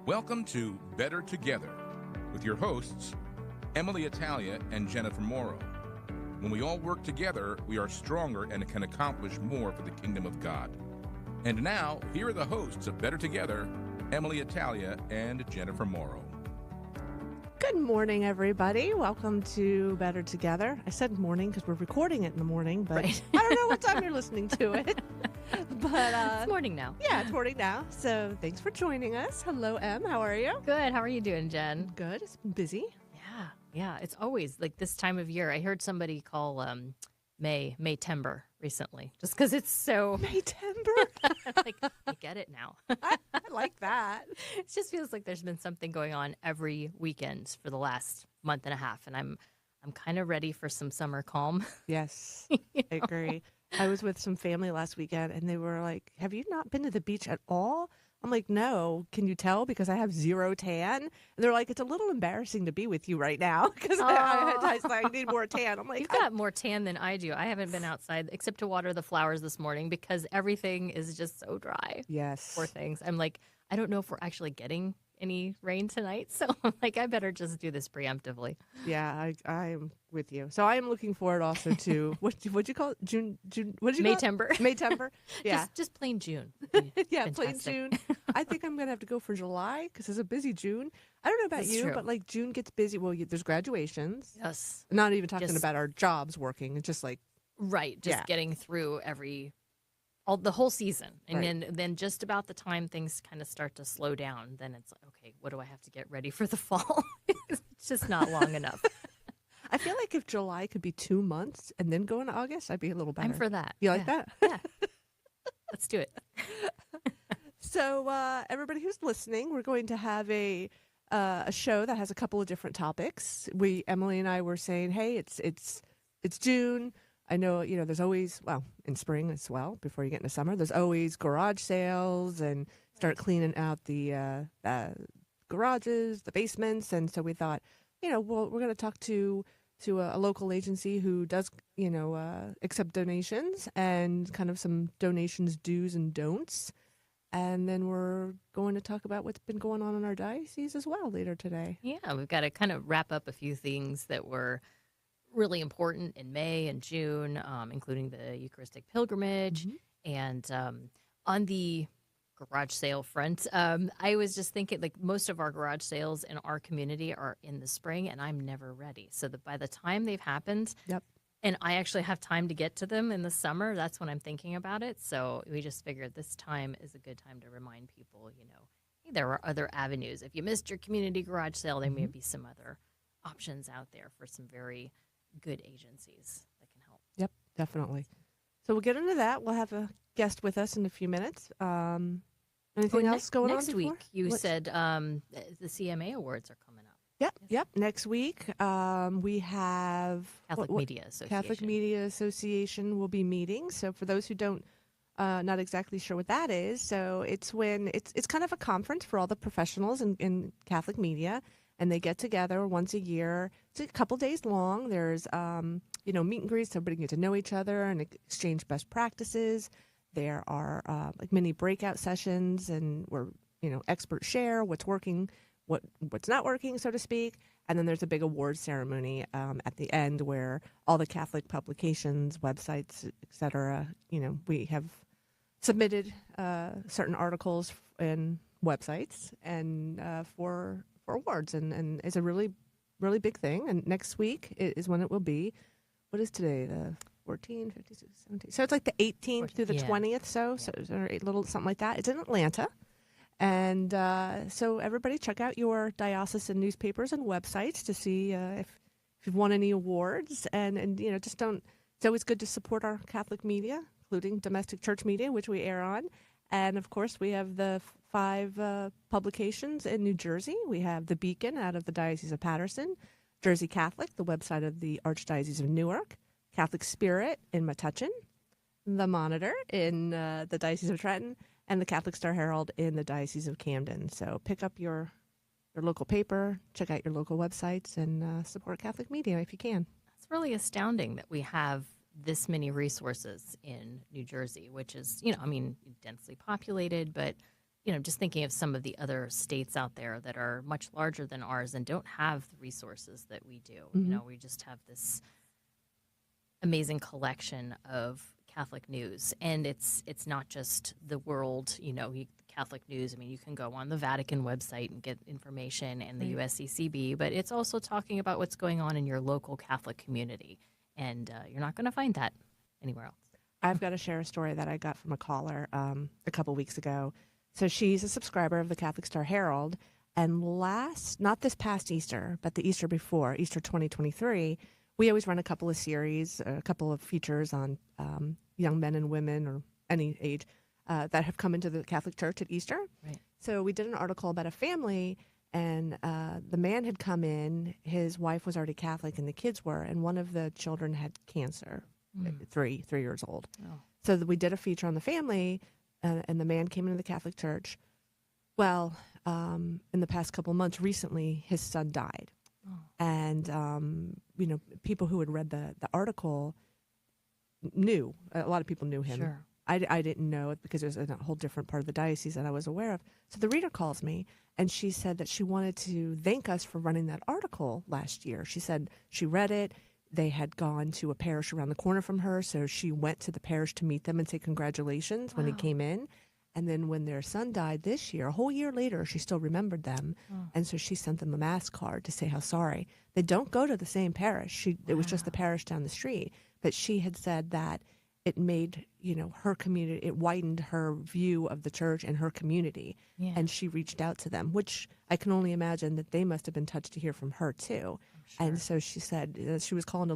Welcome to Better Together with your hosts, Emily Italia and Jennifer Morrow. When we all work together, we are stronger and can accomplish more for the kingdom of God. And now, here are the hosts of Better Together, Emily Italia and Jennifer Morrow. Good morning, everybody. Welcome to Better Together. I said morning because we're recording it in the morning, but Right. I don't know what time you're listening to it. But It's morning now. yeah, it's morning now. So thanks for joining us. Hello, Em. How are you? Good. How are you doing, Jen? Good. It's been busy. Yeah. It's always like this time of year. I heard somebody call Maytember recently, just because it's so Maytember. like I get it now. I like that. It just feels like there's been something going on every weekend for the last month and a half, and I'm kind of ready for some summer calm. Yes, I agree. I was with some family last weekend, and they were like, "Have you not been to the beach at all?" I'm like, "No." Can you tell? Because I have zero tan. And they're like, "It's a little embarrassing to be with you right now because I need more tan." I'm like, You've got more tan than I do. I haven't been outside except to water the flowers this morning because everything is just so dry. yes. Poor things. I'm like, I don't know if we're actually getting any rain tonight, so I'm like, I better just do this preemptively. Yeah, I'm with you. So I am looking forward also to what'd you call it? June. What'd you call Maytember. it? Maytember. Yeah, Just plain June. yeah, plain fantastic. June. I think I'm gonna have to go for July because it's a busy June. I don't know about That's you, true. but like June gets busy. Well, there's graduations. Yes. Not even talking Just- about our jobs working. It's just like Right. Just Yeah. getting through the whole season. And Right. then just about the time things kind of start to slow down, then it's like, okay, what do I have to get ready for the fall? It's just not long enough. I feel like if July could be 2 months and then go into August, I'd be a little better. I'm for that. You like Yeah. that? Yeah. Let's do it. So, everybody who's listening, we're going to have a show that has a couple of different topics. Emily and I were saying, hey, it's June. I know, there's always, well, in spring as well, before you get into summer, there's always garage sales and start cleaning out the garages, the basements. And so we thought, well, we're going to talk to a local agency who does, accept donations and kind of some donations do's and don'ts. And then we're going to talk about what's been going on in our diocese as well later today. Yeah, we've got to kind of wrap up a few things that were really important in May and June, including the Eucharistic pilgrimage. And on the garage sale front, I was just thinking, like, most of our garage sales in our community are in the spring, and I'm never ready. So that by the time they've happened, Yep. and I actually have time to get to them in the summer, that's when I'm thinking about it. So we just figured this time is a good time to remind people, hey, there are other avenues. If you missed your community garage sale, there may be some other options out there for some very good agencies that can help. Yep, definitely. So we'll get into that. We'll have a guest with us in a few minutes. Anything else going on next before? week? You What's- said the CMA awards are coming up. Yep. Next week, we have Catholic what- Media Association. Catholic Media Association will be meeting. So for those who don't, not exactly sure what that is, so it's when it's kind of a conference for all the professionals in Catholic media, and they get together once a year. It's a couple days long. There's meet and greets, so everybody can get to know each other and exchange best practices. There are like mini breakout sessions, and where experts share what's working, what's not working, so to speak. And then there's a big awards ceremony at the end where all the Catholic publications, websites, etc. We have submitted certain articles and websites and for awards, and it's a really, really big thing. And next week is when it will be. What is today? The 14, 15, 16, 17. So it's like the 18th through the Yeah. 20th. So or a little something like that. It's in Atlanta. And so everybody check out your diocesan newspapers and websites to see if you've won any awards. And just don't. It's always good to support our Catholic media, including domestic church media, which we air on. And of course, we have the 5 publications in New Jersey. We have the Beacon out of the Diocese of Paterson, Jersey Catholic, the website of the Archdiocese of Newark, Catholic Spirit in Metuchen, the Monitor in the Diocese of Trenton, and the Catholic Star Herald in the Diocese of Camden. So pick up your local paper, check out your local websites, and support Catholic media if you can. It's really astounding that we have this many resources in New Jersey, which is, densely populated, but just thinking of some of the other states out there that are much larger than ours and don't have the resources that we do. We just have this amazing collection of Catholic news, and it's not just the world, Catholic news. I mean, you can go on the Vatican website and get information, and the USCCB, but it's also talking about what's going on in your local Catholic community, and you're not going to find that anywhere else. I've got to share a story that I got from a caller a couple weeks ago. So she's a subscriber of the Catholic Star Herald, and not this past Easter, but the Easter before, Easter 2023, we always run a couple of series, a couple of features on young men and women or any age that have come into the Catholic Church at Easter. Right. So we did an article about a family, and the man had come in, his wife was already Catholic, and the kids were, and one of the children had cancer, 3 years old. Oh. So we did a feature on the family, and the man came into the Catholic Church. Well, in the past couple months, recently, his son died. Oh. And, people who had read the article knew. A lot of people knew him. Sure. I didn't know it because it was in a whole different part of the diocese that I was aware of. So the reader calls me, and she said that she wanted to thank us for running that article last year. She said she read it. They had gone to a parish around the corner from her, so she went to the parish to meet them and say congratulations when he came in. And then when their son died this year, a whole year later, she still remembered them. And so she sent them a mass card to say how sorry. They don't go to the same parish. It was just the parish down the street. But she had said that it made, her community, it widened her view of the church and her community. Yeah. And she reached out to them, which I can only imagine that they must have been touched to hear from her too. Sure. And so she said she was just calling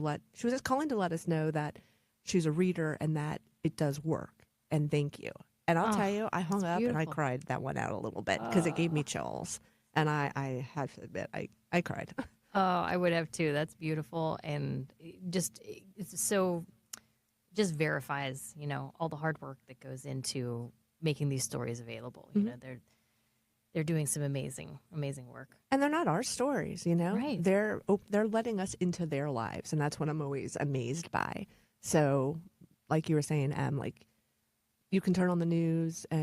to let us know that she's a reader and that it does work. And thank you. And I'll tell you, I hung up and I beautiful. cried that one out a little bit because it gave me chills. And I had to admit, I cried. Oh, I would have too. That's beautiful. And it's so just verifies, all the hard work that goes into making these stories available. They're doing some amazing work. And they're not our stories, Right. They're letting us into their lives. And that's what I'm always amazed by. So like you were saying, like, you can turn on the news or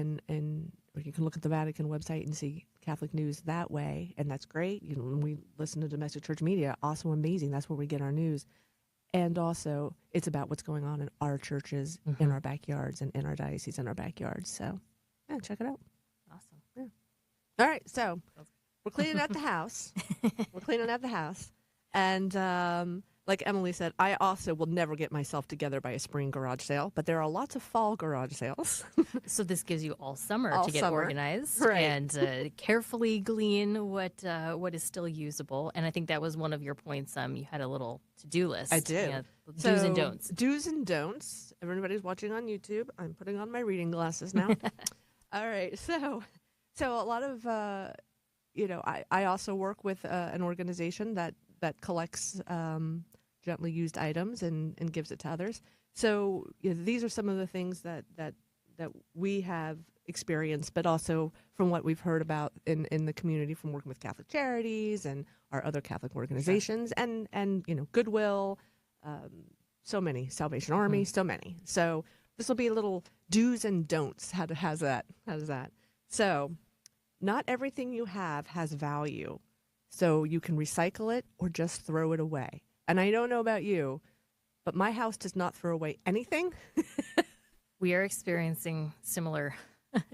you can look at the Vatican website and see Catholic news that way, and that's great. When we listen to domestic church media, also amazing. That's where we get our news. And also, it's about what's going on in our churches, in our backyards, and in our diocese, in our backyards. So, yeah, check it out. Awesome. Yeah. All right, so we're cleaning out the house. And like Emily said, I also will never get myself together by a spring garage sale, but there are lots of fall garage sales. So this gives you all summer All to get summer. organized Right. and carefully glean what is still usable. And I think that was one of your points. You had a little to-do list. I did. Do's and So, don'ts. Do's and don'ts. Everybody's watching on YouTube. I'm putting on my reading glasses now. All right. So a lot of, I also work with an organization that collects gently used items and gives it to others. So these are some of the things that we have experienced, but also from what we've heard about in the community from working with Catholic Charities and our other Catholic organizations and Goodwill, so many, Salvation Army, so many. So this will be a little do's and don'ts. How's that? So not everything you have has value. So you can recycle it or just throw it away. And I don't know about you, but my house does not throw away anything. We are experiencing similar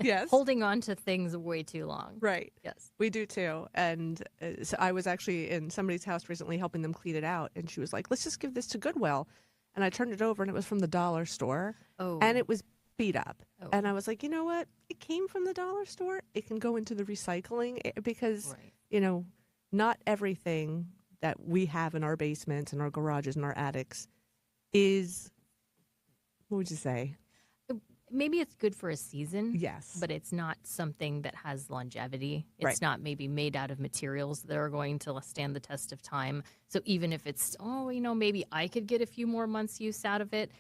Yes. holding on to things way too long. Right. Yes. We do too. And so I was actually in somebody's house recently helping them clean it out. And she was like, let's just give this to Goodwill. And I turned it over and it was from the dollar store. Oh. And it was beat up. Oh. And I was like, you know what? It came from the dollar store. It can go into the recycling because, Right. not everything that we have in our basements and our garages and our attics is, what would you say? Maybe it's good for a season. Yes. But it's not something that has longevity. It's Right. not maybe made out of materials that are going to stand the test of time. So even if it's, maybe I could get a few more months use out of it,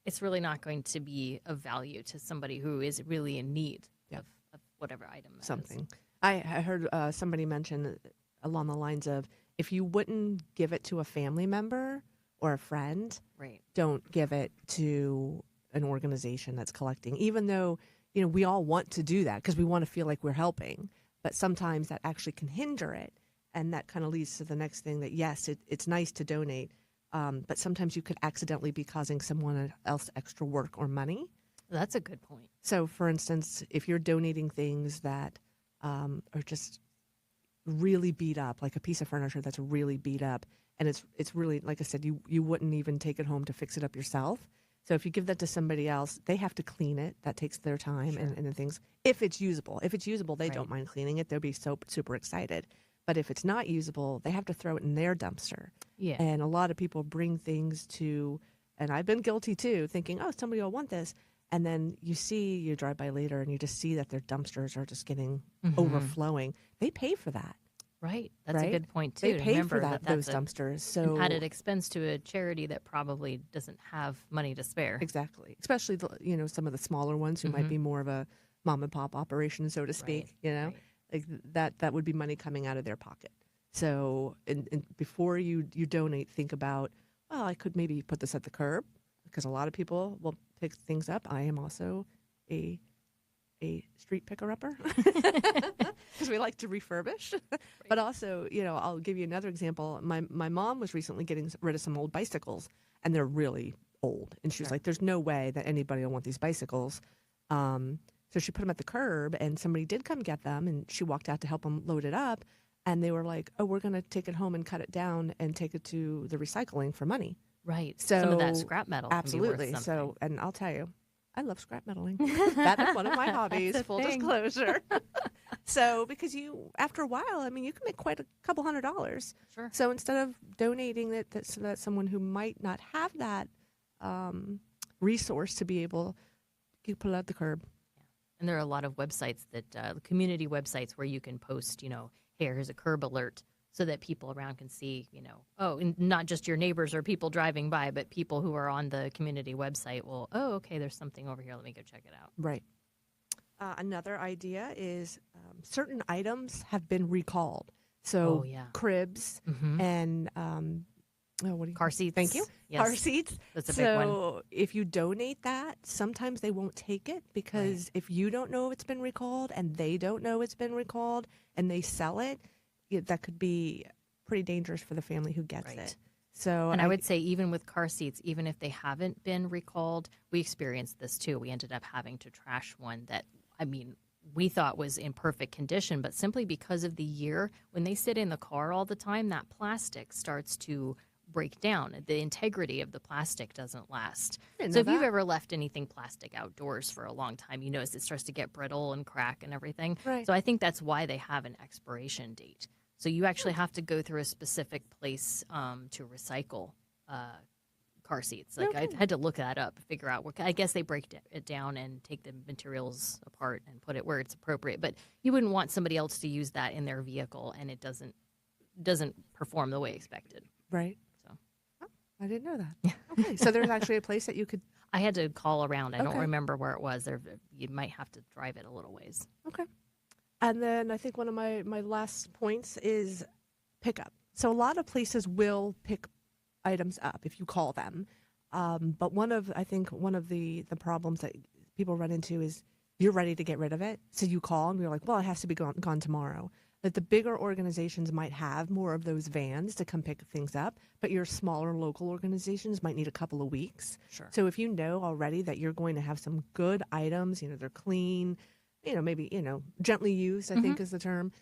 it's really not going to be of value to somebody who is really in need Yep. of whatever item that is. Something. I heard somebody mention along the lines of, if you wouldn't give it to a family member or a friend, Right. don't give it to an organization that's collecting. Even though, we all want to do that because we want to feel like we're helping, but sometimes that actually can hinder it. And that kind of leads to the next thing that, yes, it's nice to donate, but sometimes you could accidentally be causing someone else extra work or money. That's a good point. So, for instance, if you're donating things that are just really beat up, like a piece of furniture that's really beat up, and it's really, like I said, you wouldn't even take it home to fix it up yourself. So if you give that to somebody else, they have to clean it. That takes their time and the things. If it's usable, they don't mind cleaning it. They'll be so super excited. But if it's not usable, they have to throw it in their dumpster. Yeah. And a lot of people bring things to, and I've been guilty too, thinking, oh, somebody will want this. And then you drive by later and you just see that their dumpsters are just getting overflowing. They pay for that. Right. That's a good point, too. They pay Remember for those that's dumpsters. So an added expense to a charity that probably doesn't have money to spare. Exactly. Especially, some of the smaller ones who might be more of a mom and pop operation, so to speak, Right. like that would be money coming out of their pocket. So and before you donate, think about, well, I could maybe put this at the curb, because a lot of people will pick things up. I am also a street picker-upper because we like to refurbish. But also, I'll give you another example. My mom was recently getting rid of some old bicycles, and they're really old. And she was like, there's no way that anybody will want these bicycles. So she put them at the curb, and somebody did come get them, and she walked out to help them load it up. And they were like, oh, we're going to take it home and cut it down and take it to the recycling for money. Right. So some of that scrap metal absolutely. Can be worth So, something. and I'll tell you, I love scrap metaling. That is one of my hobbies, That's a full thing. disclosure. So, because after a while, you can make quite a couple $100s. Sure. So instead of donating it so that someone who might not have that resource to be able, you put it at the curb. And there are a lot of websites community websites where you can post, hey, here's a curb alert, so that people around can see, and not just your neighbors or people driving by, but people who are on the community website will, oh, okay, there's something over here. Let me go check it out. Right. Another idea is certain items have been recalled. So cribs and what do you Car seats. Thank you. Yes. Car seats. That's a big one. So if you donate that, sometimes they won't take it because if you don't know it's been recalled and they don't know it's been recalled and they sell it, that could be pretty dangerous for the family who gets it. So, and I would say even with car seats, even if they haven't been recalled, we experienced this too. We ended up having to trash one that, we thought was in perfect condition, but simply because of the year, when they sit in the car all the time, that plastic starts to break down. The integrity of the plastic doesn't last. So if you've ever left anything plastic outdoors for a long time, you notice it starts to get brittle and crack and everything. Right. So I think that's why they have an expiration date. So you actually have to go through a specific place to recycle car seats. Like I had to look that up, figure out I guess they break it down and take the materials apart and put it where it's appropriate. But you wouldn't want somebody else to use that in their vehicle and it doesn't perform the way expected. Right. So I didn't know that. Okay. So there's actually a place that you could. I had to call around. I don't Okay. remember where it was. You might have to drive it a little ways. Okay. And then I think one of my last points is pickup. So a lot of places will pick items up if you call them. But one of the problems that people run into is you're ready to get rid of it. So you call and you're like, well, it has to be gone tomorrow. That the bigger organizations might have more of those vans to come pick things up, but your smaller local organizations might need a couple of weeks. Sure. So if you know already that you're going to have some good items, they're clean, maybe, gently used, I think is the term,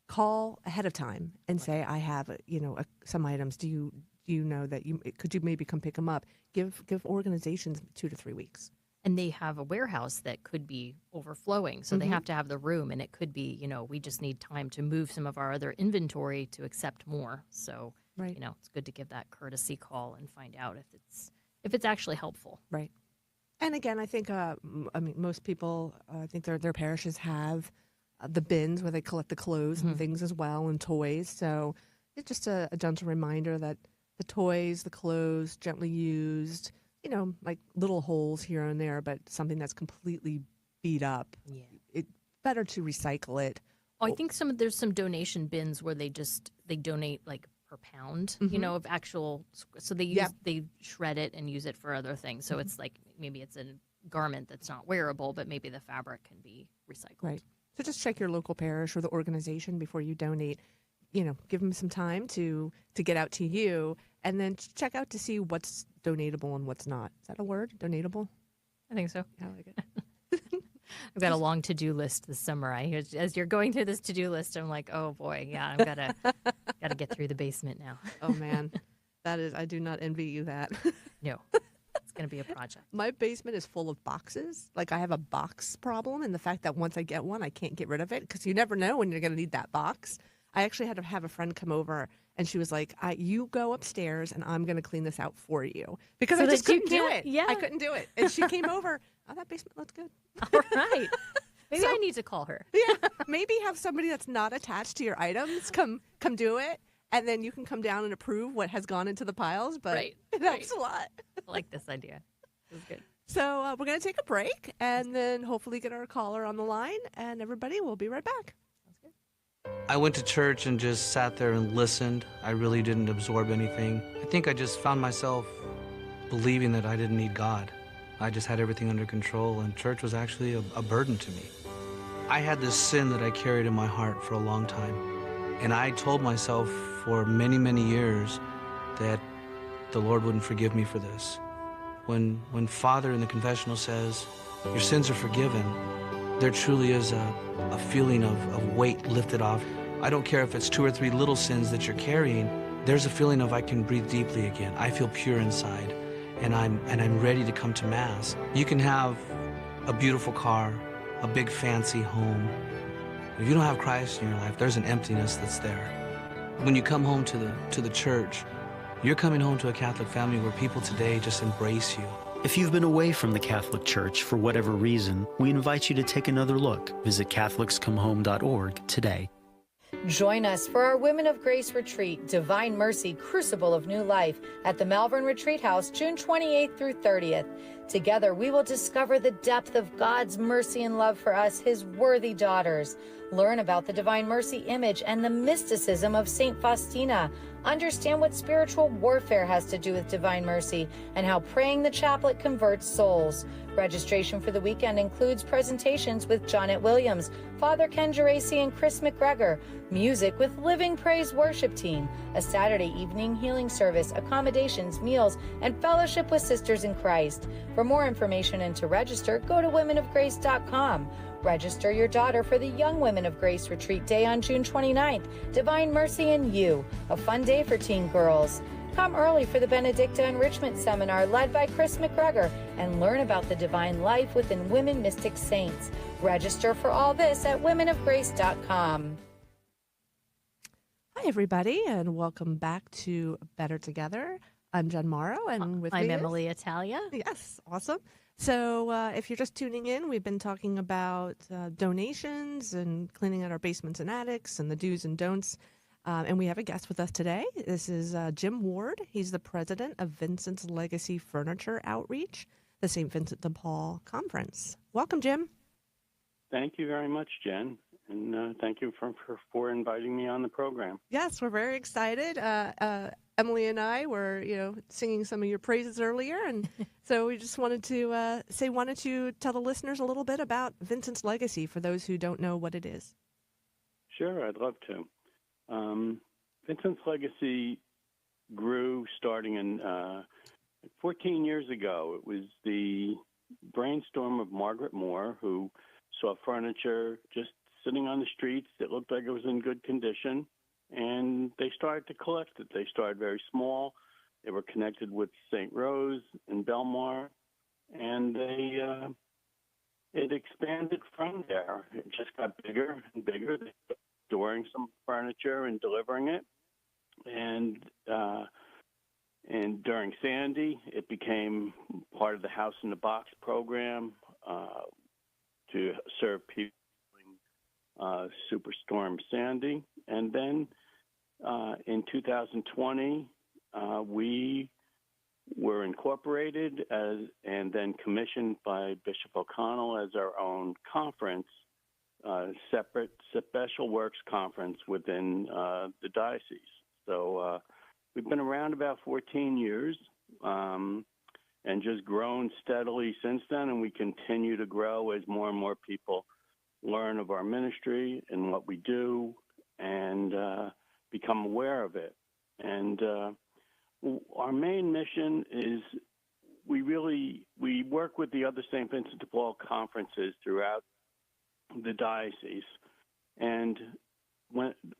call ahead of time and say, I have, some items. Do you know that could you maybe come pick them up? Give organizations 2 to 3 weeks. And they have a warehouse that could be overflowing. So they have to have the room, and it could be, we just need time to move some of our other inventory to accept more. So, Right. it's good to give that courtesy call and find out if it's actually helpful. Right. And again, I think, most people, I think their parishes have the bins where they collect the clothes and things as well, and toys. So it's just a gentle reminder that the toys, the clothes, gently used, like little holes here and there, but something that's completely beat up. Yeah. It's better to recycle it. Oh, I think there's some donation bins where they donate like per pound, of actual. So they shred it and use it for other things. So it's like maybe it's a garment that's not wearable, but maybe the fabric can be recycled. Right. So just check your local parish or the organization before you donate. Give them some time to get out to you, and then check out to see what's donatable and what's not. Is that a word? Donatable? I think so. I like it. I've got a long to-do list this summer. As you're going through this to-do list, I'm like, oh boy, yeah, I've gotta get through the basement now. Oh man, I do not envy you that. No, it's gonna be a project. My basement is full of boxes. Like I have a box problem, and the fact that once I get one, I can't get rid of it because you never know when you're going to need that box. I actually had to have a friend come over, and she was like, "You go upstairs, and I'm going to clean this out for you," because So I just that you couldn't do can't- it. yeah. I couldn't do it, and she came over. Oh, that basement looks good. All right, maybe So- I need to call her. Yeah, maybe have somebody that's not attached to your items come do it, and then you can come down and approve what has gone into the piles. But Right, it helps a lot. I like this idea. This is good. So we're going to take a break, and then hopefully get our caller on the line, and everybody will be right back. Sounds good. I went to church and just sat there and listened. I really didn't absorb anything. I think I just found myself believing that I didn't need God. I just had everything under control, and church was actually a burden to me. I had this sin that I carried in my heart for a long time, and I told myself for many, many years that the Lord wouldn't forgive me for this. When Father in the confessional says, your sins are forgiven, there truly is a feeling of weight lifted off. I don't care if it's 2 or 3 little sins that you're carrying, there's a feeling of I can breathe deeply again. I feel pure inside, and I'm ready to come to Mass. You can have a beautiful car, a big fancy home. If you don't have Christ in your life, there's an emptiness that's there. When you come home to the church, you're coming home to a Catholic family where people today just embrace you. If you've been away from the Catholic Church for whatever reason, we invite you to take another look. Visit CatholicsComeHome.org today. Join us for our Women of Grace Retreat, Divine Mercy, Crucible of New Life at the Malvern Retreat House, June 28th through 30th. Together, we will discover the depth of God's mercy and love for us, His worthy daughters. Learn about the Divine Mercy image and the mysticism of St. Faustina. Understand what spiritual warfare has to do with Divine Mercy and how praying the chaplet converts souls. Registration for the weekend includes presentations with Jonette Williams, Father Ken Geraci, and Chris McGregor, music with Living Praise Worship Team, a Saturday evening healing service, accommodations, meals, and fellowship with Sisters in Christ. For more information and to register, go to womenofgrace.com. Register your daughter for the Young Women of Grace Retreat Day on June 29th, Divine Mercy in You, a fun day for teen girls. Come early for the Benedicta Enrichment Seminar led by Chris McGregor and learn about the divine life within women mystic saints. Register for all this at womenofgrace.com. Hi, everybody, and welcome back to Better Together. I'm Jen Morrow, and with I'm me is- Emily Italia. Yes, awesome. So if you're just tuning in, we've been talking about donations and cleaning out our basements and attics and the do's and don'ts. And we have a guest with us today. This is Jim Ward. He's the president of Vincent's Legacy Furniture Outreach, the St. Vincent de Paul Conference. Welcome, Jim. Thank you very much, Jen. And thank you for inviting me on the program. Yes, we're very excited. Emily and I were, singing some of your praises earlier, and so we just wanted to say, why don't you tell the listeners a little bit about Vincent's Legacy for those who don't know what it is? Sure, I'd love to. Vincent's Legacy grew starting in 14 years ago. It was the brainstorm of Margaret Moore, who saw furniture just sitting on the streets that looked like it was in good condition, and they started to collect it. They started very small. They were connected with St. Rose and Belmar, and it expanded from there. It just got bigger and bigger. They started storing some furniture and delivering it, and during Sandy, it became part of the House in the Box program to serve people Superstorm Sandy. And then in 2020, we were incorporated and then commissioned by Bishop O'Connell as our own conference, separate special works conference within the diocese. So we've been around about 14 years, and and just grown steadily since then, and we continue to grow as more and more people learn of our ministry and what we do and become aware of it. And our main mission is we work with the other St. Vincent de Paul conferences throughout the diocese, and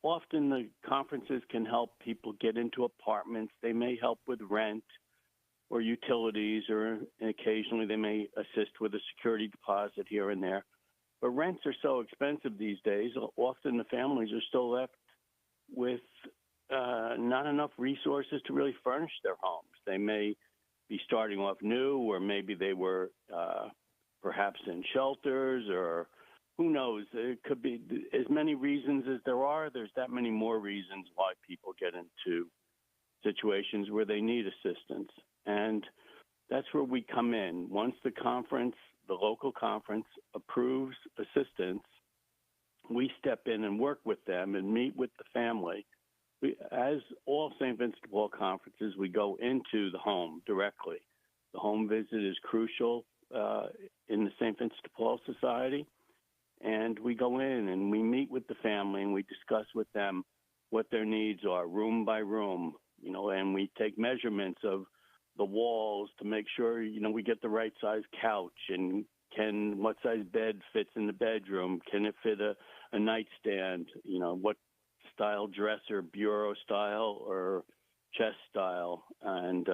often the conferences can help people get into apartments. They may help with rent or utilities, or occasionally they may assist with a security deposit here and there. But rents are so expensive these days, often the families are still left with not enough resources to really furnish their homes. They may be starting off new, or maybe they were perhaps in shelters, or who knows? It could be as many reasons as there are. There's that many more reasons why people get into situations where they need assistance. And that's where we come in. Once the local conference approves assistance, we step in and work with them and meet with the family. As all St. Vincent de Paul conferences, we go into the home directly. The home visit is crucial in the St. Vincent de Paul Society. And we go in and we meet with the family and we discuss with them what their needs are, room by room, and we take measurements of the walls to make sure, we get the right size couch, and what size bed fits in the bedroom? Can it fit a nightstand? What style dresser, bureau style or chest style? And,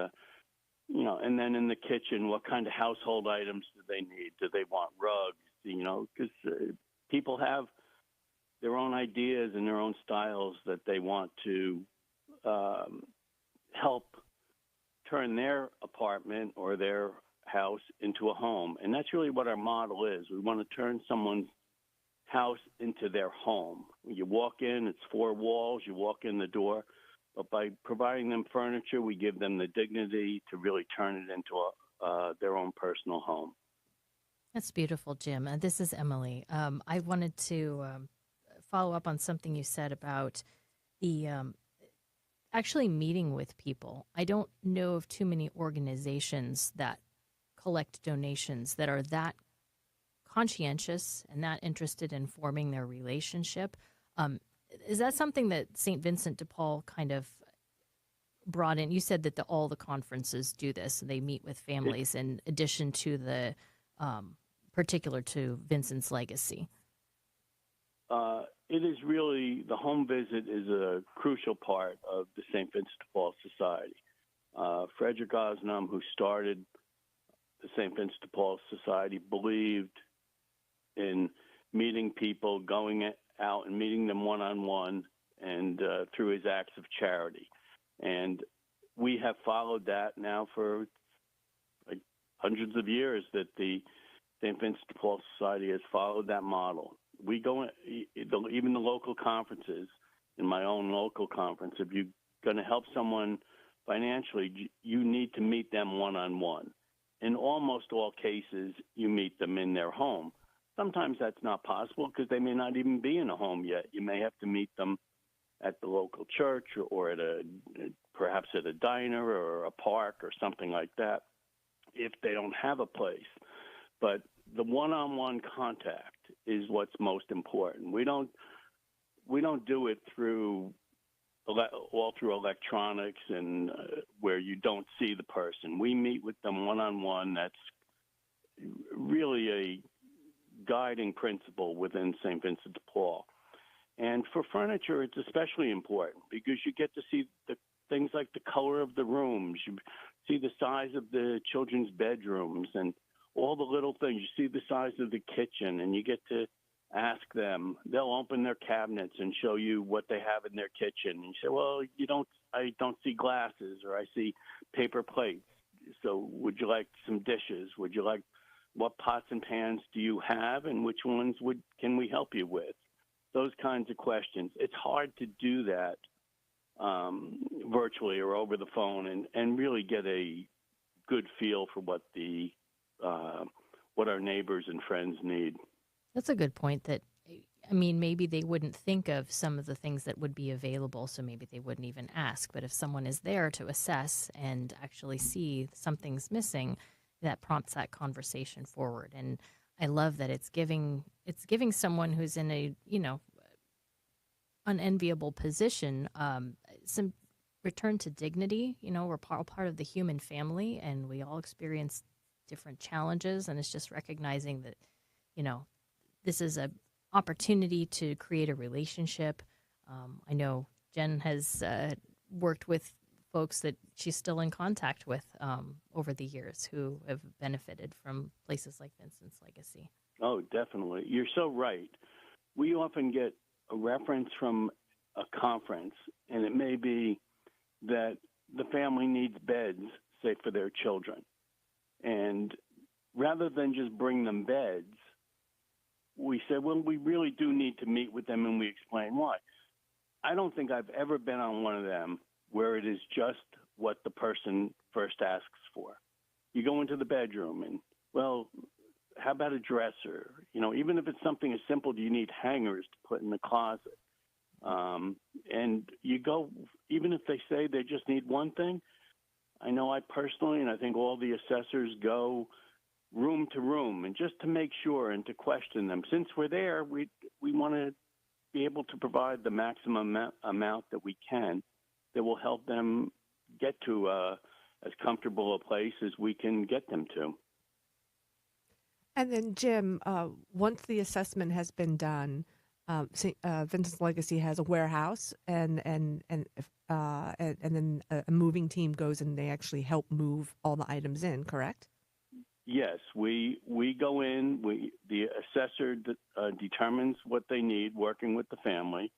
and then in the kitchen, what kind of household items do they need? Do they want rugs? Because people have their own ideas and their own styles that they want to help turn their apartment or their house into a home. And that's really what our model is. We want to turn someone's house into their home. You walk in, it's 4 walls, you walk in the door. But by providing them furniture, we give them the dignity to really turn it into their own personal home. That's beautiful, Jim. This is Emily. I wanted to follow up on something you said about the actually meeting with people. I don't know of too many organizations that collect donations that are that conscientious and that interested in forming their relationship. Is that something that St. Vincent de Paul kind of brought in? You said that all the conferences do this. They meet with families in addition to the particular to Vincent's legacy. It is really, the home visit is a crucial part of the St. Vincent de Paul Society. Frederick Osnum, who started the St. Vincent de Paul Society, believed in meeting people, going out and meeting them one-on-one and through his acts of charity. And we have followed that now for hundreds of years, that the St. Vincent de Paul Society has followed that model. We go in, even the local conferences, in my own local conference, if you're going to help someone financially, you need to meet them one-on-one. In almost all cases, you meet them in their home. Sometimes that's not possible because they may not even be in a home yet. You may have to meet them at the local church or perhaps at a diner or a park or something like that if they don't have a place. But the one-on-one contact is what's most important. We don't do it through electronics and where you don't see the person. We meet with them one-on-one. That's really a guiding principle within St. Vincent de Paul. And for furniture, it's especially important because you get to see the things like the color of the rooms. You see the size of the children's bedrooms and all the little things. You see the size of the kitchen, and you get to ask them. They'll open their cabinets and show you what they have in their kitchen. And you say, well, I don't see glasses, or I see paper plates. So would you like some dishes? Would you like, what pots and pans do you have, and which ones can we help you with? Those kinds of questions. It's hard to do that virtually or over the phone and really get a good feel for what our neighbors and friends need. That's a good point, that I mean, maybe they wouldn't think of some of the things that would be available, so maybe they wouldn't even ask. But if someone is there to assess and actually see something's missing, that prompts that conversation forward. And I love that it's giving someone who's in a, unenviable position some return to dignity. We're all part of the human family, and we all experience different challenges, and it's just recognizing that, this is a opportunity to create a relationship. I know Jen has worked with folks that she's still in contact with over the years who have benefited from places like Vincent's Legacy. Oh, definitely. You're so right. We often get a reference from a conference, and it may be that the family needs beds, say, for their children. And rather than just bring them beds, we said, well, we really do need to meet with them, and we explain why. I don't think I've ever been on one of them where it is just what the person first asks for. You go into the bedroom and, well, how about a dresser? Even if it's something as simple, do you need hangers to put in the closet? And you go, even if they say they just need one thing, I know I personally, and I think all the assessors go room to room, and just to make sure and to question them. Since we're there, we want to be able to provide the maximum amount that we can that will help them get to as comfortable a place as we can get them to. And then, Jim, once the assessment has been done, Vincent's Legacy has a warehouse, and then a moving team goes and they actually help move all the items in. Correct? Yes, we go in. The assessor determines what they need, working with the family,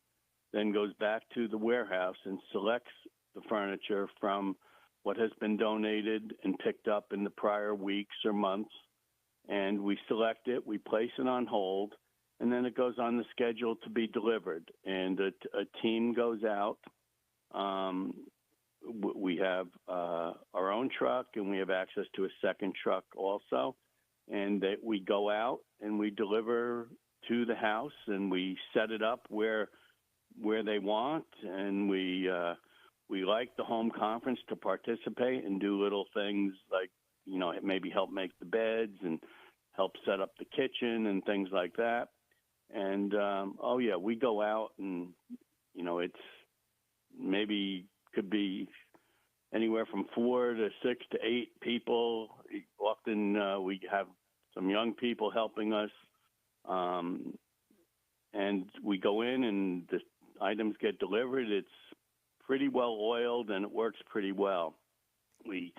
then goes back to the warehouse and selects the furniture from what has been donated and picked up in the prior weeks or months. And we select it, we place it on hold, and then it goes on the schedule to be delivered. And a team goes out. We have our own truck, and we have access to a second truck also. And we go out and we deliver to the house, and we set it up where they want. And we like the home conference to participate and do little things like, maybe help make the beds and help set up the kitchen and things like that. And, we go out and, it's maybe could be anywhere from 4 to 6 to 8 people. Often we have some young people helping us. And we go in and the items get delivered. It's pretty well oiled and it works pretty well. We,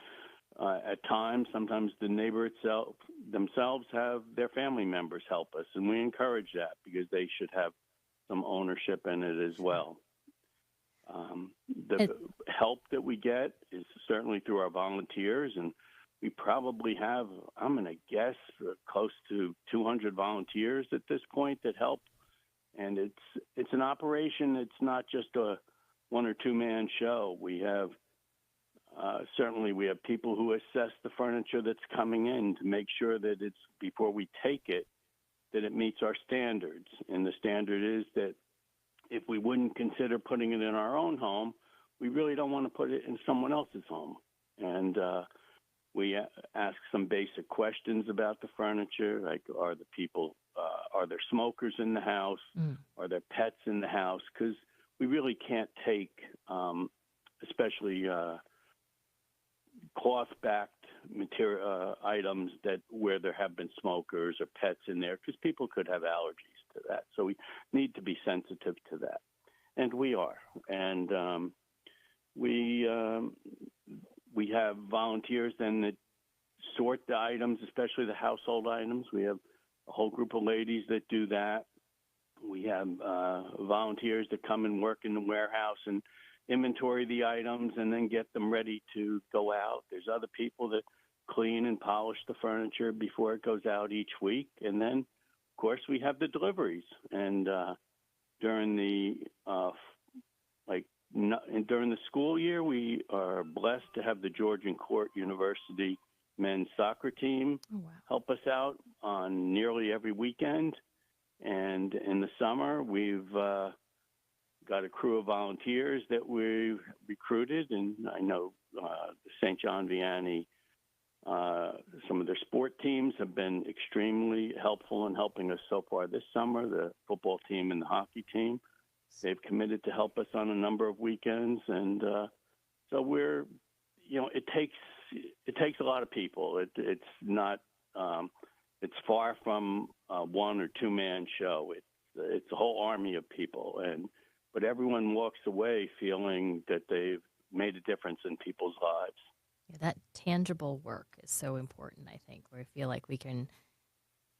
at times, sometimes the neighbor themselves have their family members help us, and we encourage that because they should have some ownership in it as well. The help that we get is certainly through our volunteers, and we probably have, I'm going to guess, close to 200 volunteers at this point that help. And it's an operation. It's not just a 1 or 2 man show. We have certainly we have people who assess the furniture that's coming in to make sure that it's, before we take it, that it meets our standards. And the standard is that if we wouldn't consider putting it in our own home, we really don't want to put it in someone else's home. And we ask some basic questions about the furniture, like are there smokers in the house? Are there pets in the house? Because we really can't take, especially cloth-backed material items where there have been smokers or pets in there, because people could have allergies to that. So we need to be sensitive to that, and we are. And we have volunteers then that sort the items, especially the household items. We have a whole group of ladies that do that. We have volunteers that come and work in the warehouse and inventory the items and then get them ready to go out. There's other people that clean and polish the furniture before it goes out each week. And then, of course, we have the deliveries. And during the during the school year, we are blessed to have the Georgian Court University men's soccer team help us out on nearly every weekend. And in the summer, we've got a crew of volunteers that we recruited, and I know St. John Vianney, some of their sport teams have been extremely helpful in helping us so far this summer, the football team and the hockey team. They've committed to help us on a number of weekends, and so we're, it takes a lot of people. It's not, it's far from a one or two man show. It's a whole army of people, but everyone walks away feeling that they've made a difference in people's lives. Yeah, that tangible work is so important, I think, where I feel like we can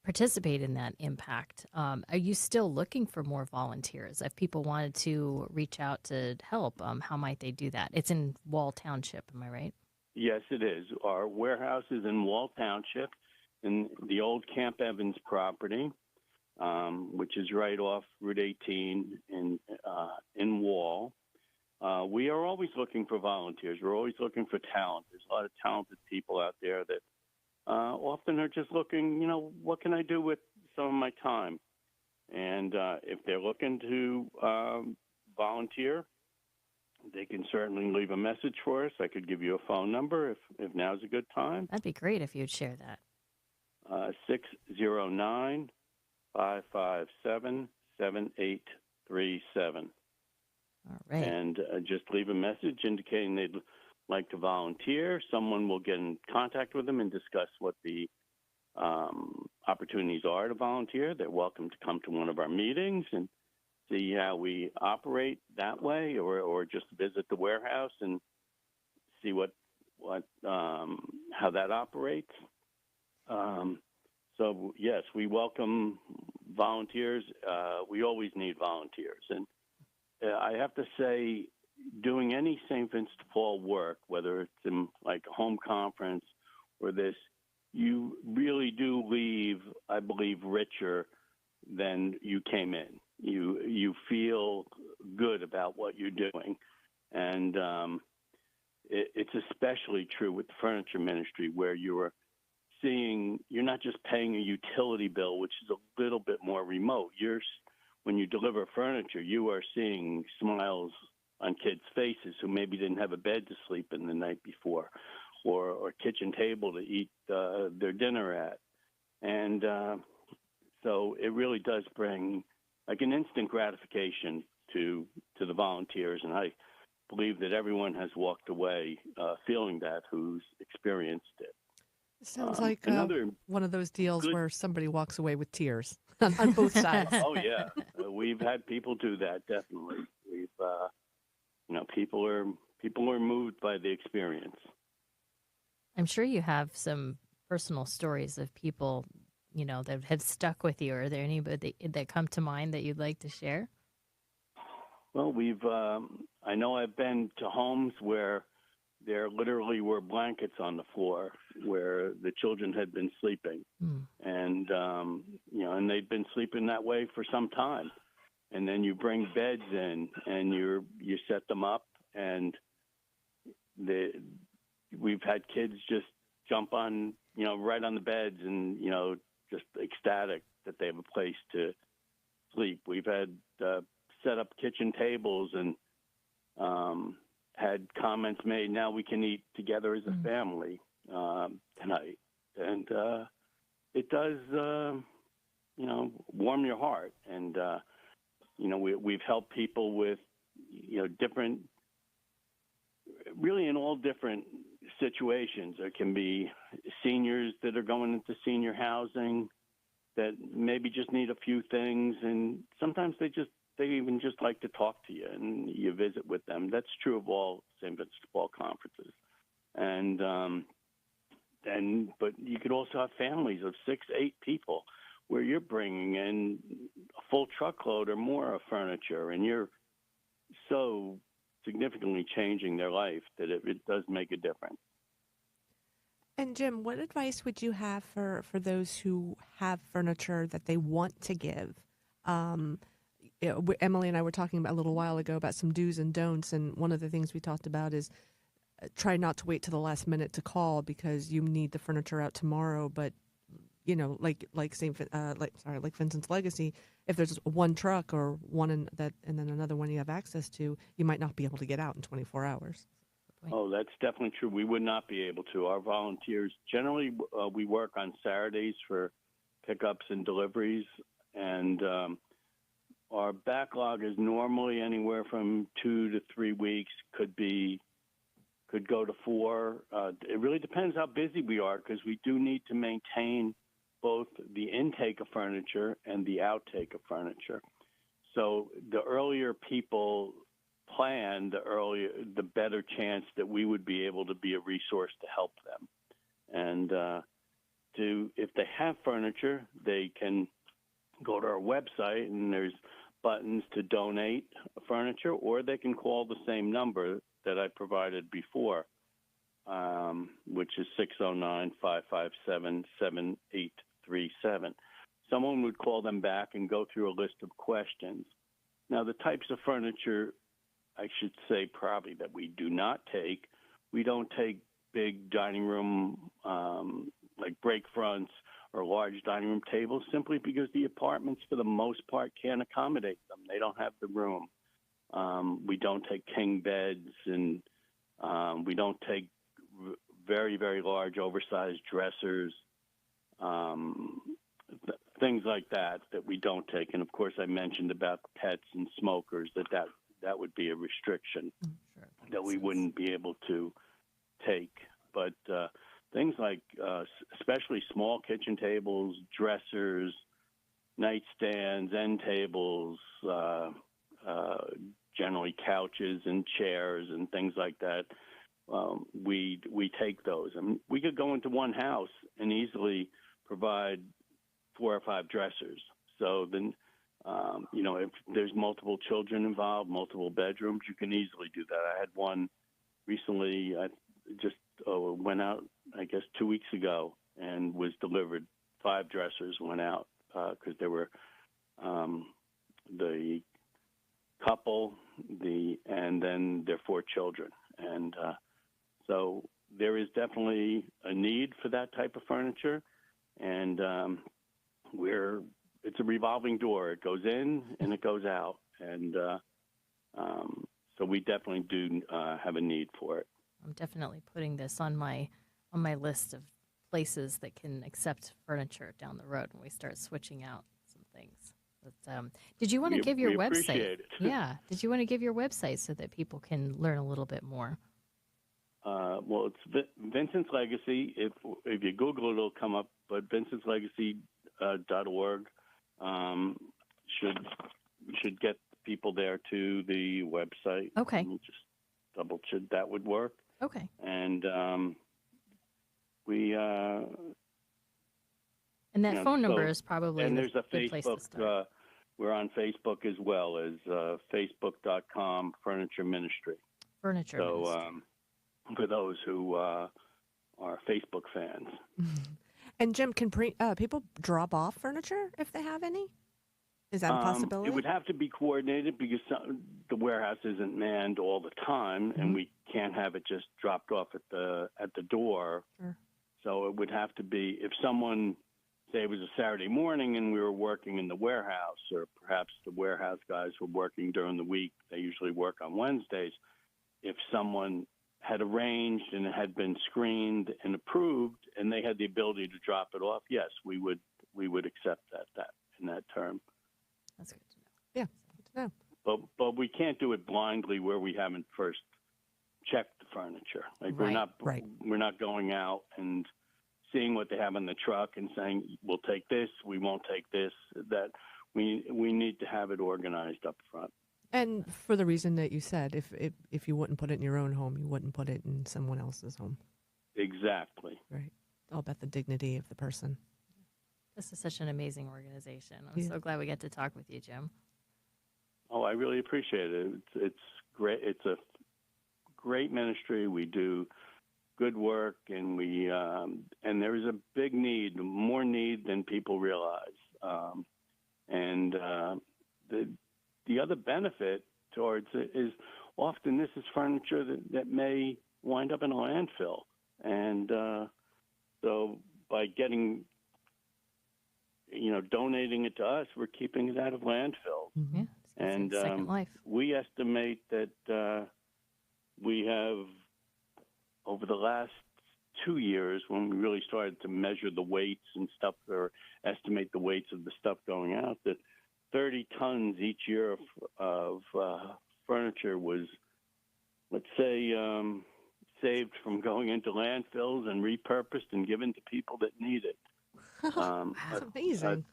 participate in that impact. Are you still looking for more volunteers? If people wanted to reach out to help, how might they do that? It's in Wall Township, am I right? Yes, it is. Our warehouse is in Wall Township, in the old Camp Evans property, which is right off Route 18 in Wall. We are always looking for volunteers. We're always looking for talent. There's a lot of talented people out there that often are just looking, what can I do with some of my time? And if they're looking to volunteer, they can certainly leave a message for us. I could give you a phone number if now's a good time. That'd be great if you'd share that. 609-557-7837. All right. And just leave a message indicating they'd like to volunteer. Someone will get in contact with them and discuss what the opportunities are to volunteer. They're welcome to come to one of our meetings and see how we operate that way, or just visit the warehouse and see how that operates. So yes, we welcome volunteers. We always need volunteers, and I have to say, doing any St. Vincent de Paul work, whether it's in like a home conference or this, you really do leave, I believe, richer than you came in. You feel good about what you're doing, and it's especially true with the furniture ministry, where you're not just paying a utility bill, which is a little bit more remote. When you deliver furniture, you are seeing smiles on kids' faces who maybe didn't have a bed to sleep in the night before, or a kitchen table to eat their dinner at. And so it really does bring like an instant gratification to the volunteers. And I believe that everyone has walked away feeling that who's experienced it. It sounds like one of those deals where somebody walks away with tears on both sides. Oh yeah, we've had people do that. Definitely, we've people are moved by the experience. I'm sure you have some personal stories of people, that have stuck with you. Are there anybody that come to mind that you'd like to share? Well, I know I've been to homes where there literally were blankets on the floor where the children had been sleeping. And, and they'd been sleeping that way for some time. And then you bring beds in and you set them up, and we've had kids just jump on, right on the beds and, just ecstatic that they have a place to sleep. We've had set up kitchen tables and had comments made, now we can eat together as a family tonight. And it does, warm your heart. And, we've helped people with, really in all different situations. There can be seniors that are going into senior housing that maybe just need a few things, and sometimes they even just like to talk to you and you visit with them. That's true of all St. Vincent de Paul conferences. But you could also have families of 6, 8 people where you're bringing in a full truckload or more of furniture, and you're so significantly changing their life that it does make a difference. And Jim, what advice would you have for those who have furniture that they want to give? Emily and I were talking about a little while ago about some do's and don'ts, and one of the things we talked about is try not to wait to the last minute to call because you need the furniture out tomorrow, but like like Vincent's Legacy, if there's one truck or and then another one you have access to, you might not be able to get out in 24 hours. Oh, that's definitely true. We would not be able to. Our volunteers, generally, we work on Saturdays for pickups and deliveries, and our backlog is normally anywhere from 2 to 3 weeks, could go to 4. It really depends how busy we are, because we do need to maintain both the intake of furniture and the outtake of furniture. So the earlier people plan, the better chance that we would be able to be a resource to help them. And if they have furniture, they can go to our website, and there's buttons to donate furniture, or they can call the same number that I provided before, which is 609-557-7837. Someone would call them back and go through a list of questions. Now, the types of furniture, I should say probably that we do not take. We don't take big dining room, like break fronts or large dining room tables, simply because the apartments, for the most part, can't accommodate them. They don't have the room. We don't take king beds, and we don't take very, very large, oversized dressers, things like that we don't take. And, of course, I mentioned about pets and smokers, that would be a restriction that we wouldn't be able to take. But things like especially small kitchen tables, dressers, nightstands, end tables, generally couches and chairs and things like that, we take those. And we could go into one house and easily provide 4 or 5 dressers. So then, if there's multiple children involved, multiple bedrooms, you can easily do that. I had one recently. I just went out, I guess, 2 weeks ago, and was delivered. 5 dressers went out because there were the couple, and then their 4 children. And so there is definitely a need for that type of furniture, and it's a revolving door. It goes in and it goes out, and so we definitely do have a need for it. I'm definitely putting this on my list of places that can accept furniture down the road when we start switching out some things. But, did you want to give your website? Appreciate it. Yeah. Did you want to give your website so that people can learn a little bit more? Well, it's Vincent's Legacy. If you Google it, it'll come up. But Vincent'sLegacy.org should get people there to the website. Okay. And just double check that would work. Okay. And we. And that phone number is probably and there's a good place to Facebook. start. We're on Facebook as well as Facebook.com Furniture Ministry. Furniture Ministry. For those who are Facebook fans. And Jim, can people drop off furniture if they have any? Is that a possibility? It would have to be coordinated because the warehouse isn't manned all the time, and we can't have it just dropped off at the door. Sure. So it would have to be, if someone, say it was a Saturday morning and we were working in the warehouse, or perhaps the warehouse guys were working during the week. They usually work on Wednesdays. If someone had arranged and it had been screened and approved, and they had the ability to drop it off, yes, we would accept that in that term. That's good to know. Yeah, good to know. But we can't do it blindly where we haven't first checked the furniture. Like Right. we're not going out and seeing what they have in the truck and saying we'll take this, we won't take this. That we need to have it organized up front. And for the reason that you said, if you wouldn't put it in your own home, you wouldn't put it in someone else's home. Exactly. Right. All about the dignity of the person. This is such an amazing organization. I'm Yeah. so glad we get to talk with you, Jim. Oh, I really appreciate it. It's great. It's a great ministry. We do good work, and and there is a big need, more need than people realize. The other benefit towards it is often this is furniture that may wind up in a landfill, and so by getting donating it to us, we're keeping it out of landfills. Yeah. And Second Life. we estimate that we have, over the last 2 years, when we really started to measure the weights and stuff, or estimate the weights of the stuff going out, that 30 tons each year of furniture was, let's say, saved from going into landfills and repurposed and given to people that need it. That's amazing.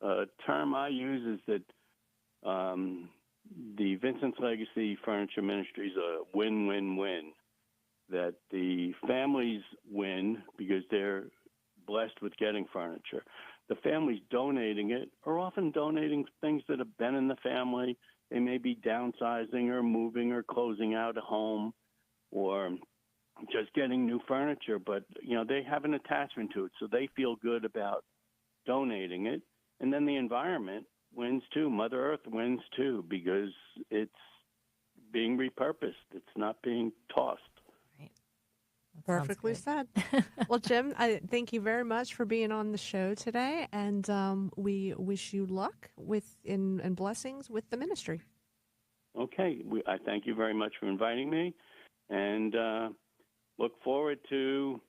A term I use is that the Vincent's Legacy Furniture Ministry is a win-win-win. That the families win because they're blessed with getting furniture. The families donating it are often donating things that have been in the family. They may be downsizing or moving or closing out a home or just getting new furniture, but they have an attachment to it, so they feel good about donating it. And then the environment wins too. Mother Earth wins too because it's being repurposed. It's not being tossed. That sounds Perfectly good. said. Well, Jim, I thank you very much for being on the show today, and we wish you luck and blessings with the ministry. Okay. I thank you very much for inviting me, and look forward to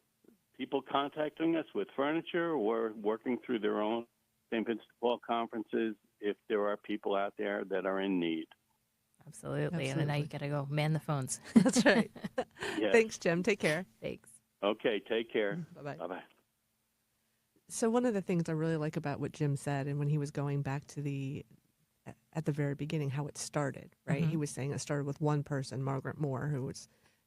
people contacting us with furniture or working through their own St. Vincent de Paul conferences if there are people out there that are in need. Absolutely. And then now you got to go man the phones. That's right. Yes. Thanks, Jim. Take care. Thanks. Okay. Take care. Bye-bye. Bye-bye. So one of the things I really like about what Jim said, and when he was going back to at the very beginning, how it started, right? Mhm. He was saying it started with one person, Margaret Moore,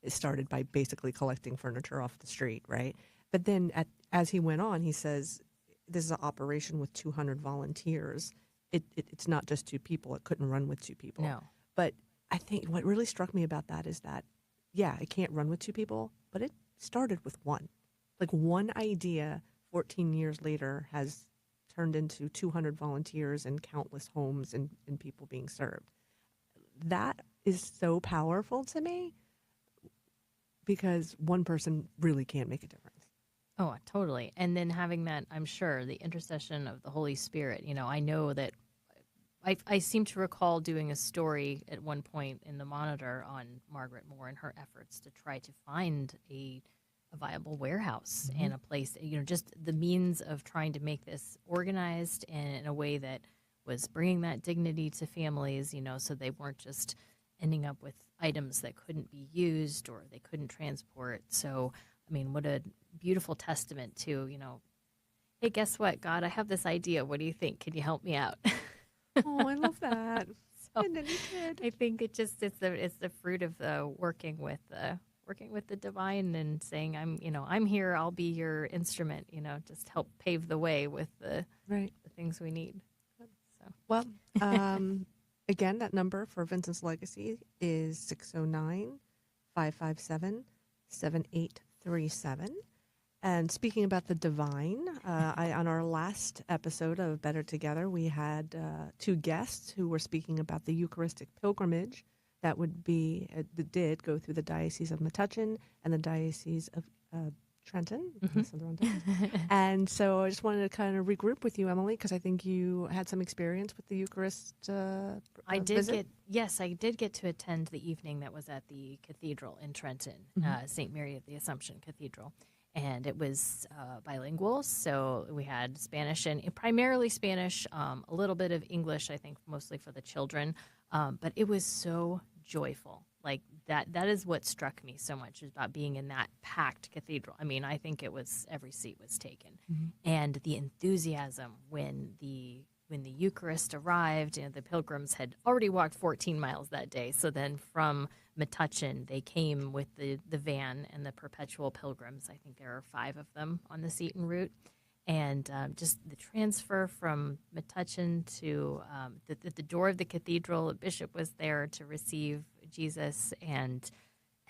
it started by basically collecting furniture off the street, right? But then as he went on, he says, this is an operation with 200 volunteers. It's not just two people. It couldn't run with two people. No. But I think what really struck me about that is that, yeah, it can't run with two people, but it started with one. Like one idea 14 years later has turned into 200 volunteers and countless homes and people being served. That is so powerful to me because one person really can make a difference. Oh, totally. And then having that, I'm sure, the intercession of the Holy Spirit. I know that I seem to recall doing a story at one point in the Monitor on Margaret Moore and her efforts to try to find a viable warehouse and a place, just the means of trying to make this organized and in a way that was bringing that dignity to families, so they weren't just ending up with items that couldn't be used or they couldn't transport. So, I mean, what a beautiful testament to, hey, guess what, God, I have this idea. What do you think? Can you help me out? Oh, I love that. So, And then you did. I think it's the fruit of working with the divine and saying, I'm here, I'll be your instrument, just help pave the way with the things we need. So Well, again, that number for Vincent's Legacy is 609-557-7837. And speaking about the divine, on our last episode of Better Together, we had two guests who were speaking about the Eucharistic pilgrimage that that did go through the Diocese of Metuchen and the Diocese of Trenton. And so I just wanted to kind of regroup with you, Emily, because I think you had some experience with the Eucharist I did visit. I did get to attend the evening that was at the cathedral in Trenton, St. Mary of the Assumption Cathedral. And it was bilingual, so we had Spanish and primarily Spanish, a little bit of English, I think, mostly for the children. But it was so joyful. Like that is what struck me so much about being in that packed cathedral. I mean, I think every seat was taken. And the enthusiasm when the Eucharist arrived, the pilgrims had already walked 14 miles that day. So then from Metuchen, they came with the van and the perpetual pilgrims. I think there are 5 of them on the Seton route. And just the transfer from Metuchen to the door of the cathedral, a bishop was there to receive Jesus. And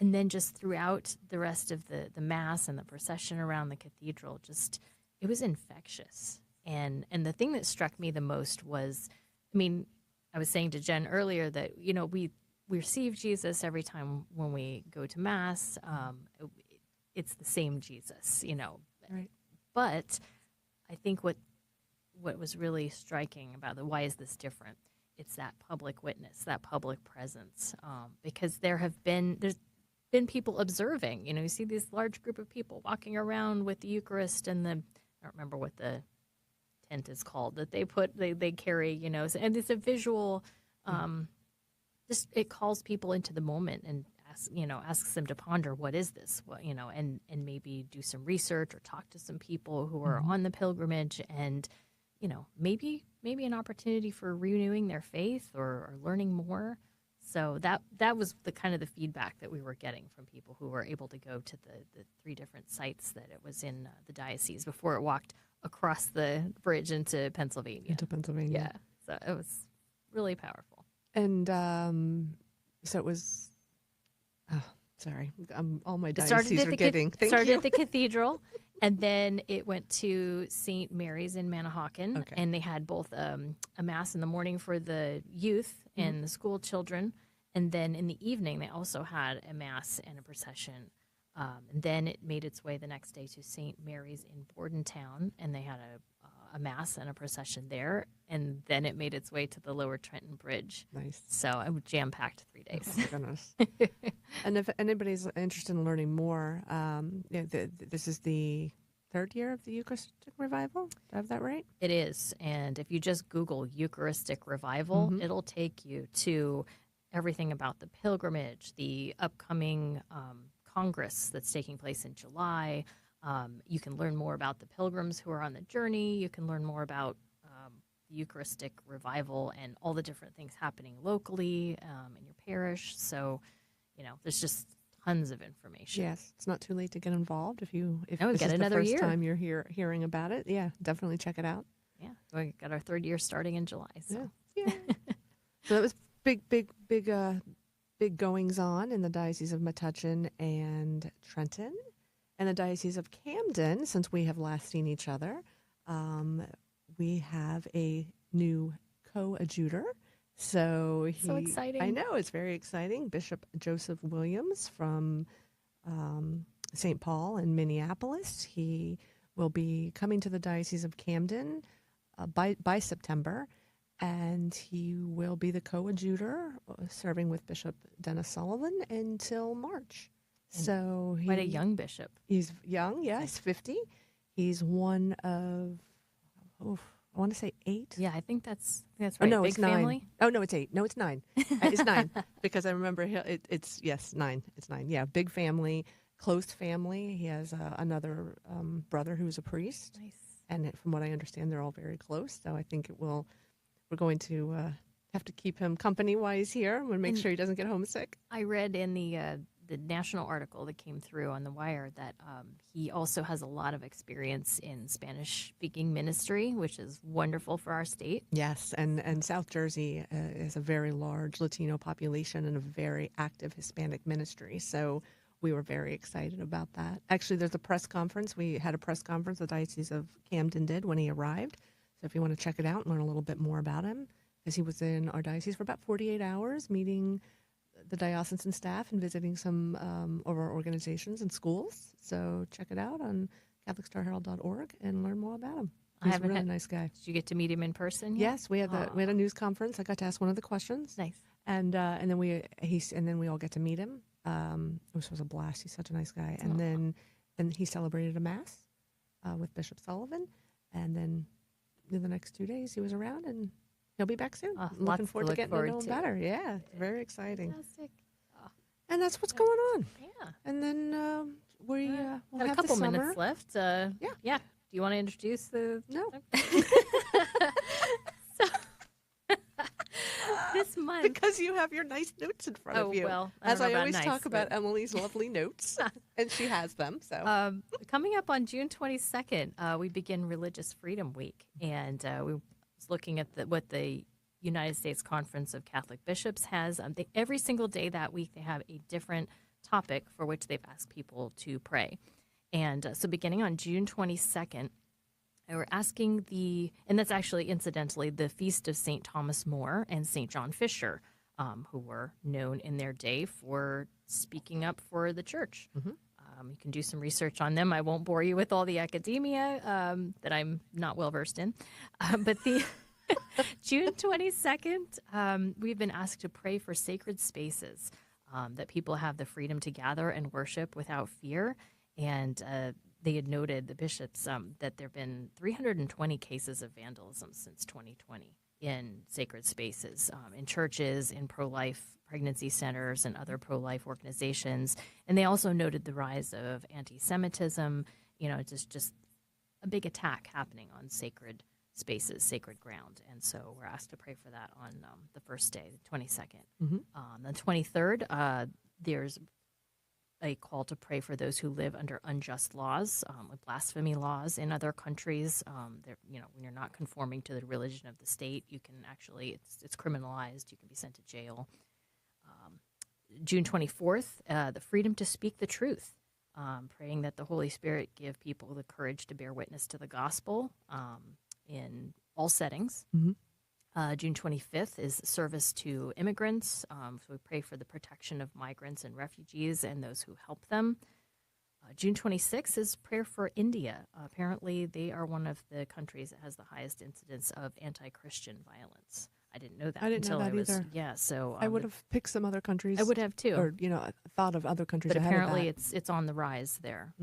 then just throughout the rest of the Mass and the procession around the cathedral, it was infectious. And the thing that struck me the most was, I mean, I was saying to Jen earlier that, we receive Jesus every time when we go to Mass. It's the same Jesus, Right. But I think what what was really striking about why is this different? It's that public witness, that public presence, because there's been people observing. You see this large group of people walking around with the Eucharist and I don't remember what the tent is called that they carry. And it's a visual. Just it calls people into the moment and asks them to ponder what is this, and maybe do some research or talk to some people who are on the pilgrimage and. Maybe an opportunity for renewing their faith or learning more. So that was the kind of the feedback that we were getting from people who were able to go to the 3 different sites that it was in the diocese before it walked across the bridge into Pennsylvania. Yeah, so it was really powerful. And so it was. Oh, sorry, all my It dioceses are getting. Thank started you. at the cathedral. And then it went to St. Mary's in Manahawkin, Okay. and they had both a mass in the morning for the youth and the school children, and then in the evening they also had a mass and a procession. And then it made its way the next day to St. Mary's in Bordentown, and they had a mass and a procession there, and then it made its way to the Lower Trenton Bridge. Nice. So I jam-packed 3 days. Oh my goodness. And if anybody's interested in learning more, this is the 3rd year of the Eucharistic Revival. Do I have that right? It is. And if you just Google Eucharistic Revival, it'll take you to everything about the pilgrimage, the upcoming Congress that's taking place in July. You can learn more about the pilgrims who are on the journey. You can learn more about the Eucharistic Revival and all the different things happening locally in your parish. So, there's just tons of information. Yes, it's not too late to get involved if No, this get is another the first year. time you're hearing about it. Yeah, definitely check it out. Yeah. We got our 3rd year starting in July. So. Yeah. So that was big goings on in the Diocese of Metuchen and Trenton, and the Diocese of Camden. Since we have last seen each other, we have a new coadjutor. So exciting. I know, it's very exciting. Bishop Joseph Williams from St. Paul in Minneapolis. He will be coming to the Diocese of Camden by September, and he will be the coadjutor, serving with Bishop Dennis Sullivan until March. So Quite a young bishop. He's young, yeah. He's 50. He's one of, I want to say 8. Yeah, I think that's right. Oh, no, Big it's 9. family? Oh, no, it's 8. No, it's 9. It's 9 because I remember it's 9. It's 9. Yeah, big family, close family. He has another brother who's a priest. Nice. And from what I understand, they're all very close. So I think we're going to have to keep him company while he's here. I'm going to make sure he doesn't get homesick. I read in the national article that came through on the wire that he also has a lot of experience in Spanish-speaking ministry, which is wonderful for our state. Yes, and South Jersey is a very large Latino population and a very active Hispanic ministry. So we were very excited about that. Actually, there's a press conference. We had a press conference the Diocese of Camden did when he arrived. So if you want to check it out and learn a little bit more about him, because he was in our diocese for about 48 hours, meeting the diocesan staff and visiting some of our organizations and schools. So check it out on CatholicStarHerald.org and learn more about him. He's a really nice guy. Did you get to meet him in person yet? Yes, we had a news conference. I got to ask one of the questions. Nice. And then we all get to meet him. It was a blast. He's such a nice guy. And then he celebrated a mass with Bishop Sullivan, and then the next 2 days he was around, and he'll be back soon. Looking forward to getting to know him better. Yeah, it's very exciting. Fantastic. And that's what's going on. Yeah. And then we'll Got have a couple the summer. minutes left. Yeah. Do you want to introduce the? No. This month. Because you have your nice notes in front of you. Well, as I about always nice, talk about but- Emily's lovely notes, and she has them. So Coming up on June 22nd, we begin Religious Freedom Week, and we was looking at what the United States Conference of Catholic Bishops has. Every single day that week, they have a different topic for which they've asked people to pray. And so beginning on June 22nd, we're asking and that's actually incidentally the feast of St. Thomas More and St. John Fisher, who were known in their day for speaking up for the church. You can do some research on them. I won't bore you with all the academia that I'm not well versed in. But the June 22nd, we've been asked to pray for sacred spaces, that people have the freedom to gather and worship without fear. And they had noted, the bishops, that there have been 320 cases of vandalism since 2020 in sacred spaces, in churches, in pro-life pregnancy centers, and other pro-life organizations. And they also noted the rise of anti-Semitism, just a big attack happening on sacred spaces, sacred ground. And so we're asked to pray for that on the first day, the 22nd. The 23rd, there's a call to pray for those who live under unjust laws, with blasphemy laws in other countries. When you're not conforming to the religion of the state, you can actually, it's criminalized. You can be sent to jail. June 24th, the freedom to speak the truth, praying that the Holy Spirit give people the courage to bear witness to the gospel in all settings. June 25th is service to immigrants. So we pray for the protection of migrants and refugees and those who help them. June 26th is prayer for India. Apparently, they are one of the countries that has the highest incidence of anti-Christian violence. I didn't know that I didn't know until that either. Yeah, so I would have picked some other countries. I would have too. Or, thought of other countries But ahead apparently of that. it's on the rise there.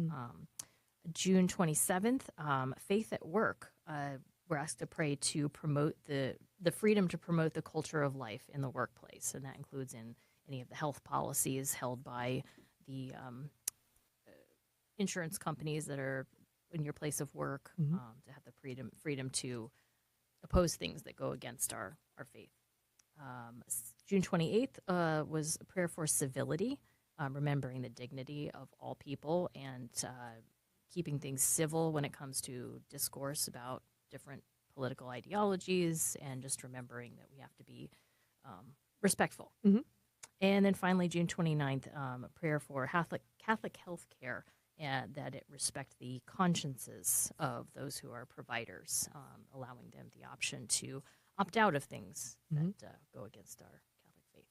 June 27th, Faith at Work. We're asked to pray to promote the freedom to promote the culture of life in the workplace, and that includes in any of the health policies held by the insurance companies that are in your place of work, to have the freedom to oppose things that go against our faith. June 28th was a prayer for civility, remembering the dignity of all people and keeping things civil when it comes to discourse about different political ideologies, and just remembering that we have to be respectful. And then finally, June 29th, a prayer for Catholic health care, and that it respect the consciences of those who are providers, allowing them the option to opt out of things that go against our Catholic faith.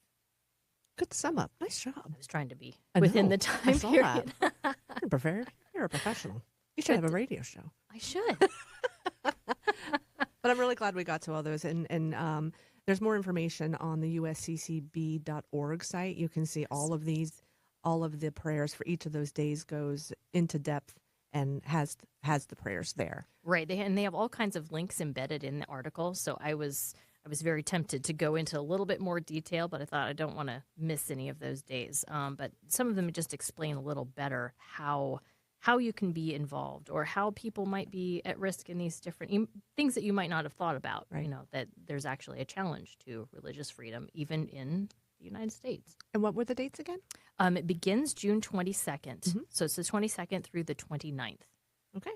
Good sum up. Nice job. I was trying to be I within know. the I time saw period. that. You're prepared. You're a professional. You should have a radio show. I should. But I'm really glad we got to all those. And there's more information on the usccb.org site. You can see all of the prayers for each of those days goes into depth and has the prayers there. Right. They have all kinds of links embedded in the article. So I was very tempted to go into a little bit more detail, but I thought I don't want to miss any of those days. But some of them just explain a little better how you can be involved, or how people might be at risk in these different things that you might not have thought about. Right. That there's actually a challenge to religious freedom, even in the United States. And what were the dates again? It begins June 22nd. So it's the 22nd through the 29th. Okay.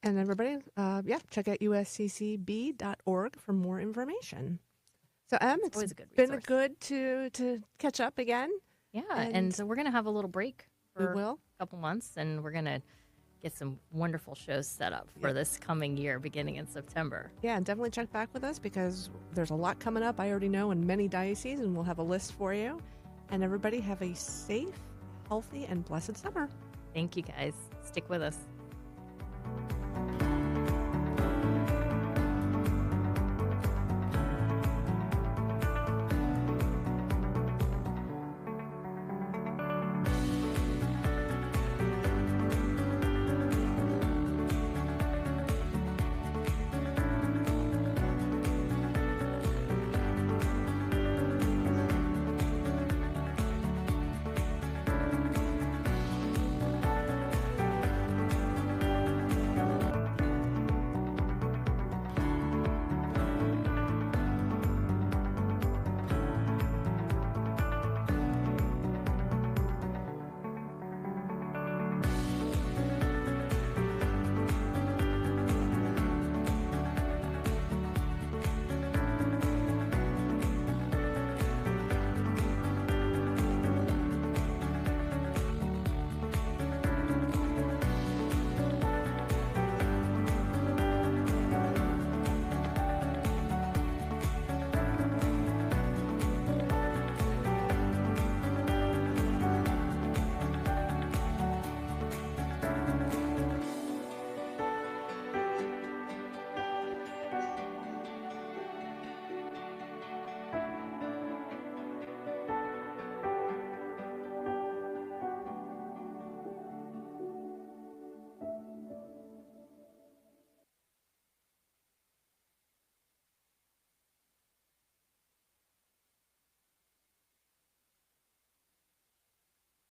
And everybody, check out usccb.org for more information. So, it's always a good been resource. good to catch up again. Yeah, And- and so we're going to have a little break We for will. a couple months, and we're going to get some wonderful shows set up for this coming year, beginning in September. Yeah, and definitely check back with us because there's a lot coming up, I already know, in many dioceses, and we'll have a list for you. And everybody have a safe, healthy, and blessed summer. Thank you, guys. Stick with us.